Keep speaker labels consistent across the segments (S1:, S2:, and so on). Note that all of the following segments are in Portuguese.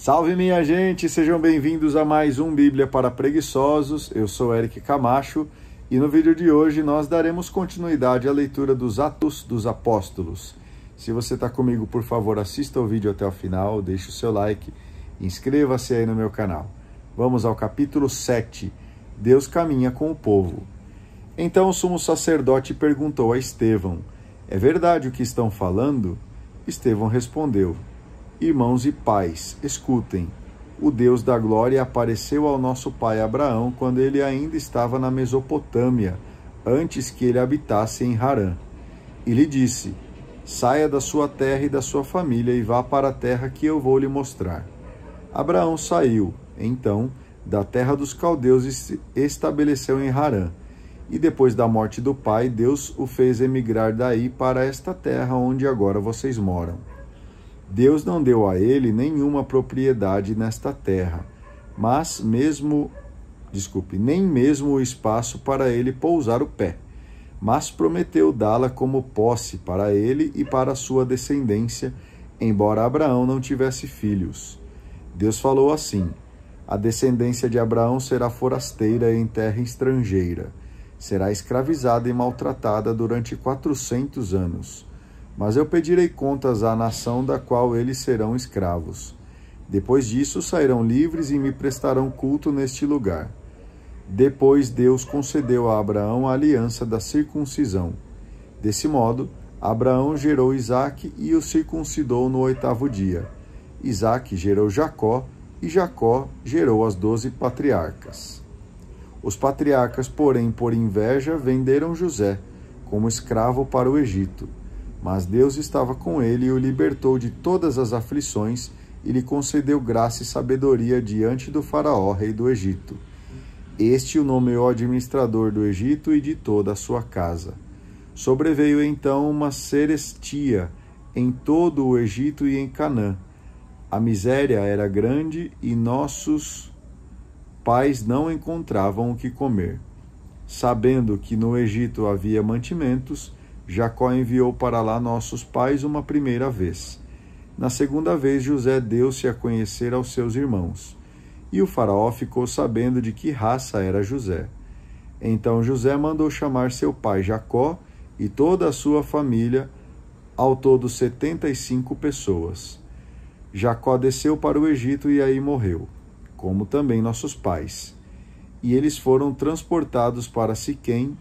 S1: Salve minha gente, sejam bem-vindos a mais um Bíblia para Preguiçosos. Eu sou Eric Camacho e no vídeo de hoje nós daremos continuidade à leitura dos Atos dos Apóstolos. Se você está comigo, por favor, assista o vídeo até o final, deixe o seu like, inscreva-se aí no meu canal. Vamos ao capítulo 7, Deus caminha com o povo. Então o sumo sacerdote perguntou a Estevão, é verdade o que estão falando? Estevão respondeu, irmãos e pais, escutem. O Deus da glória apareceu ao nosso pai Abraão quando ele ainda estava na Mesopotâmia, antes que ele habitasse em Harã. E lhe disse, saia da sua terra e da sua família e vá para a terra que eu vou lhe mostrar. Abraão saiu, então, da terra dos caldeus e se estabeleceu em Harã. E depois da morte do pai, Deus o fez emigrar daí para esta terra onde agora vocês moram. Deus não deu a ele nenhuma propriedade nesta terra, nem mesmo o espaço para ele pousar o pé, mas prometeu dá-la como posse para ele e para a sua descendência, embora Abraão não tivesse filhos. Deus falou assim, a descendência de Abraão será forasteira em terra estrangeira, será escravizada e maltratada durante 400 anos. Mas eu pedirei contas à nação da qual eles serão escravos. Depois disso sairão livres e me prestarão culto neste lugar. Depois Deus concedeu a Abraão a aliança da circuncisão. Desse modo, Abraão gerou Isaque e o circuncidou no 8º dia. Isaque gerou Jacó e Jacó gerou as 12 patriarcas. Os patriarcas, porém, por inveja, venderam José como escravo para o Egito. Mas Deus estava com ele e o libertou de todas as aflições e lhe concedeu graça e sabedoria diante do faraó, rei do Egito. Este o nomeou administrador do Egito e de toda a sua casa. Sobreveio então uma serestia em todo o Egito e em Canaã. A miséria era grande e nossos pais não encontravam o que comer. Sabendo que no Egito havia mantimentos, Jacó enviou para lá nossos pais uma primeira vez. Na segunda vez, José deu-se a conhecer aos seus irmãos. E o faraó ficou sabendo de que raça era José. Então José mandou chamar seu pai Jacó e toda a sua família, ao todo 75 pessoas. Jacó desceu para o Egito e aí morreu, como também nossos pais. E eles foram transportados para Siquém,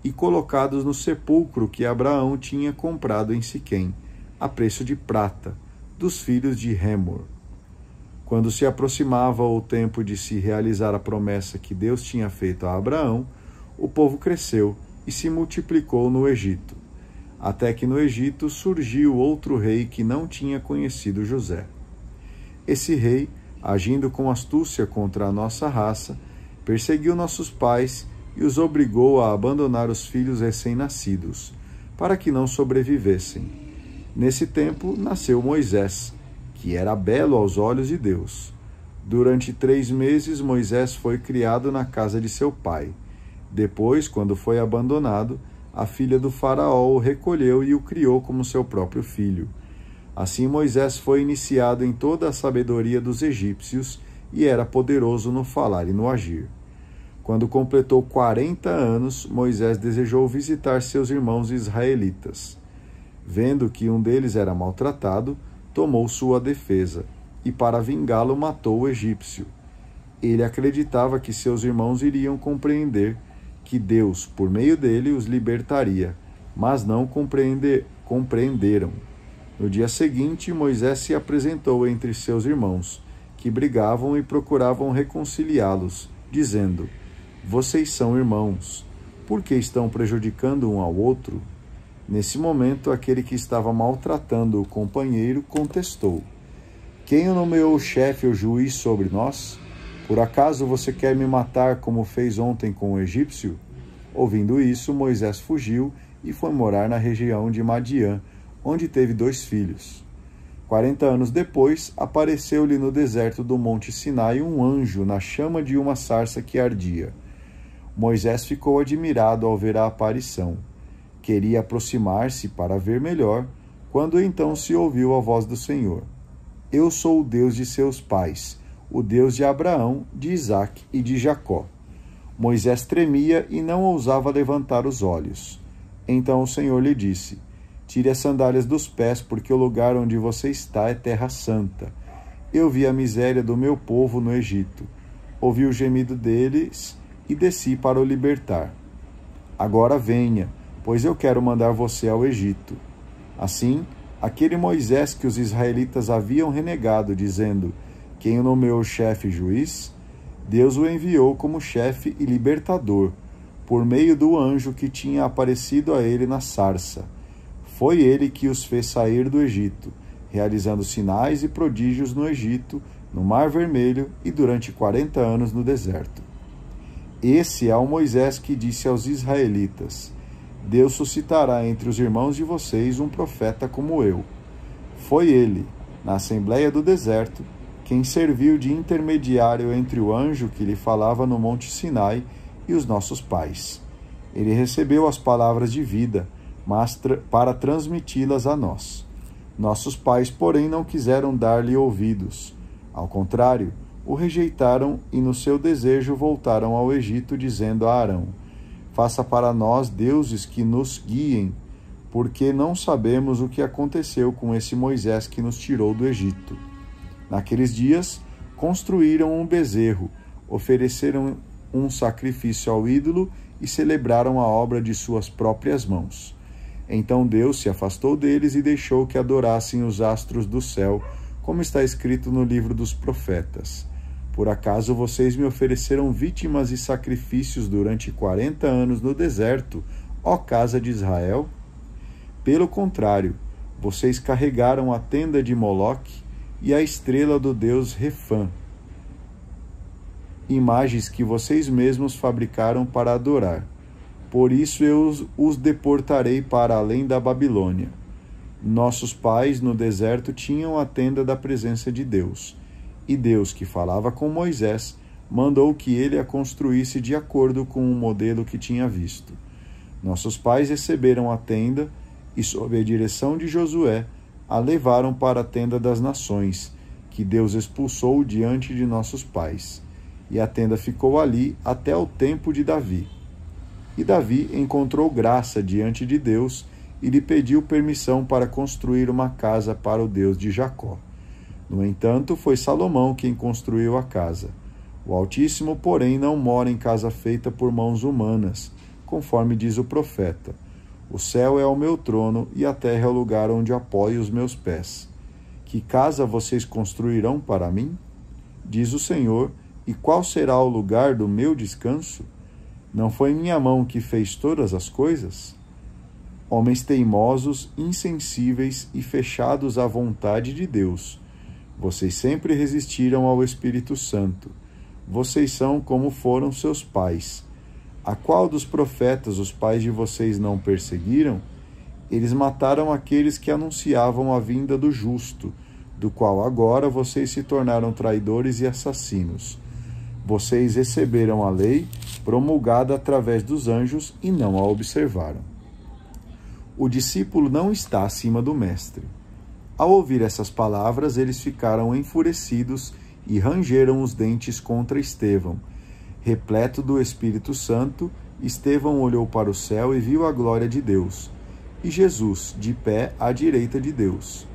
S1: e colocados no sepulcro que Abraão tinha comprado em Siquém, a preço de prata, dos filhos de Remor. Quando se aproximava o tempo de se realizar a promessa que Deus tinha feito a Abraão, o povo cresceu e se multiplicou no Egito, até que no Egito surgiu outro rei que não tinha conhecido José. Esse rei, agindo com astúcia contra a nossa raça, perseguiu nossos pais e os obrigou a abandonar os filhos recém-nascidos, para que não sobrevivessem. Nesse tempo nasceu Moisés, que era belo aos olhos de Deus. Durante 3 meses Moisés foi criado na casa de seu pai. Depois, quando foi abandonado, a filha do faraó o recolheu e o criou como seu próprio filho. Assim Moisés foi iniciado em toda a sabedoria dos egípcios e era poderoso no falar e no agir. Quando completou 40 anos, Moisés desejou visitar seus irmãos israelitas. Vendo que um deles era maltratado, tomou sua defesa, e para vingá-lo matou o egípcio. Ele acreditava que seus irmãos iriam compreender que Deus, por meio dele, os libertaria, mas não compreenderam. No dia seguinte, Moisés se apresentou entre seus irmãos, que brigavam e procuravam reconciliá-los, dizendo, vocês são irmãos, por que estão prejudicando um ao outro? Nesse momento, aquele que estava maltratando o companheiro contestou, quem o nomeou chefe ou juiz sobre nós? Por acaso você quer me matar como fez ontem com o egípcio? Ouvindo isso, Moisés fugiu e foi morar na região de Madiã, onde teve 2 filhos. 40 anos depois, apareceu-lhe no deserto do Monte Sinai um anjo na chama de uma sarça que ardia. Moisés ficou admirado ao ver a aparição. Queria aproximar-se para ver melhor, quando então se ouviu a voz do Senhor. Eu sou o Deus de seus pais, o Deus de Abraão, de Isaque e de Jacó. Moisés tremia e não ousava levantar os olhos. Então o Senhor lhe disse: Tire as sandálias dos pés, porque o lugar onde você está é terra santa. Eu vi a miséria do meu povo no Egito. Ouvi o gemido deles e desci para o libertar. Agora venha, pois eu quero mandar você ao Egito. Assim, aquele Moisés que os israelitas haviam renegado, dizendo: Quem o nomeou chefe e juiz? Deus o enviou como chefe e libertador, por meio do anjo que tinha aparecido a ele na sarça. Foi ele que os fez sair do Egito, realizando sinais e prodígios no Egito, no Mar Vermelho e durante 40 anos no deserto. Esse é o Moisés que disse aos israelitas: Deus suscitará entre os irmãos de vocês um profeta como eu. Foi ele, na Assembleia do Deserto, quem serviu de intermediário entre o anjo que lhe falava no Monte Sinai e os nossos pais. Ele recebeu as palavras de vida, mas para transmiti-las a nós. Nossos pais, porém, não quiseram dar-lhe ouvidos. Ao contrário, o rejeitaram e no seu desejo voltaram ao Egito, dizendo a Arão: Faça para nós deuses que nos guiem, porque não sabemos o que aconteceu com esse Moisés que nos tirou do Egito. Naqueles dias, construíram um bezerro, ofereceram um sacrifício ao ídolo e celebraram a obra de suas próprias mãos. Então Deus se afastou deles e deixou que adorassem os astros do céu, como está escrito no livro dos profetas. Por acaso vocês me ofereceram vítimas e sacrifícios durante 40 anos no deserto, ó casa de Israel? Pelo contrário, vocês carregaram a tenda de Moloque e a estrela do deus Refã, imagens que vocês mesmos fabricaram para adorar. Por isso eu os deportarei para além da Babilônia. Nossos pais no deserto tinham a tenda da presença de Deus, e Deus, que falava com Moisés, mandou que ele a construísse de acordo com o modelo que tinha visto. Nossos pais receberam a tenda e, sob a direção de Josué, a levaram para a tenda das nações, que Deus expulsou diante de nossos pais. E a tenda ficou ali até o tempo de Davi. E Davi encontrou graça diante de Deus e lhe pediu permissão para construir uma casa para o Deus de Jacó. No entanto, foi Salomão quem construiu a casa. O Altíssimo, porém, não mora em casa feita por mãos humanas, conforme diz o profeta: O céu é o meu trono e a terra é o lugar onde apoio os meus pés. Que casa vocês construirão para mim? Diz o Senhor, e qual será o lugar do meu descanso? Não foi minha mão que fez todas as coisas? Homens teimosos, insensíveis e fechados à vontade de Deus, vocês sempre resistiram ao Espírito Santo. Vocês são como foram seus pais. A qual dos profetas os pais de vocês não perseguiram? Eles mataram aqueles que anunciavam a vinda do justo, do qual agora vocês se tornaram traidores e assassinos. Vocês receberam a lei promulgada através dos anjos e não a observaram. O discípulo não está acima do mestre. Ao ouvir essas palavras, eles ficaram enfurecidos e rangeram os dentes contra Estevão. Repleto do Espírito Santo, Estevão olhou para o céu e viu a glória de Deus, e Jesus, de pé à direita de Deus.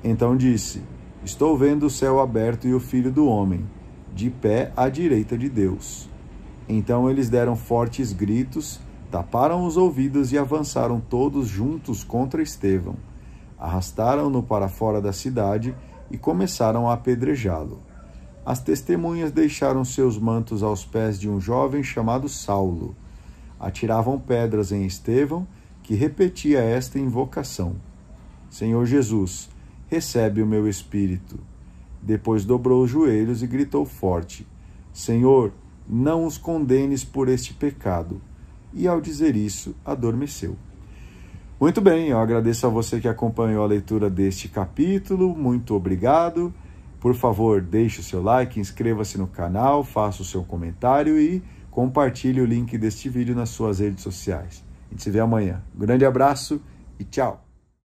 S1: Então disse: Estou vendo o céu aberto e o Filho do Homem, de pé à direita de Deus. Então eles deram fortes gritos, taparam os ouvidos e avançaram todos juntos contra Estevão. Arrastaram-no para fora da cidade e começaram a apedrejá-lo. As testemunhas deixaram seus mantos aos pés de um jovem chamado Saulo. Atiravam pedras em Estevão, que repetia esta invocação: Senhor Jesus, recebe o meu espírito. Depois dobrou os joelhos e gritou forte: Senhor, não os condenes por este pecado. E ao dizer isso, adormeceu. Muito bem, eu agradeço a você que acompanhou a leitura deste capítulo. Muito obrigado. Por favor, deixe o seu like, inscreva-se no canal, faça o seu comentário e compartilhe o link deste vídeo nas suas redes sociais. A gente se vê amanhã. Um grande abraço e tchau!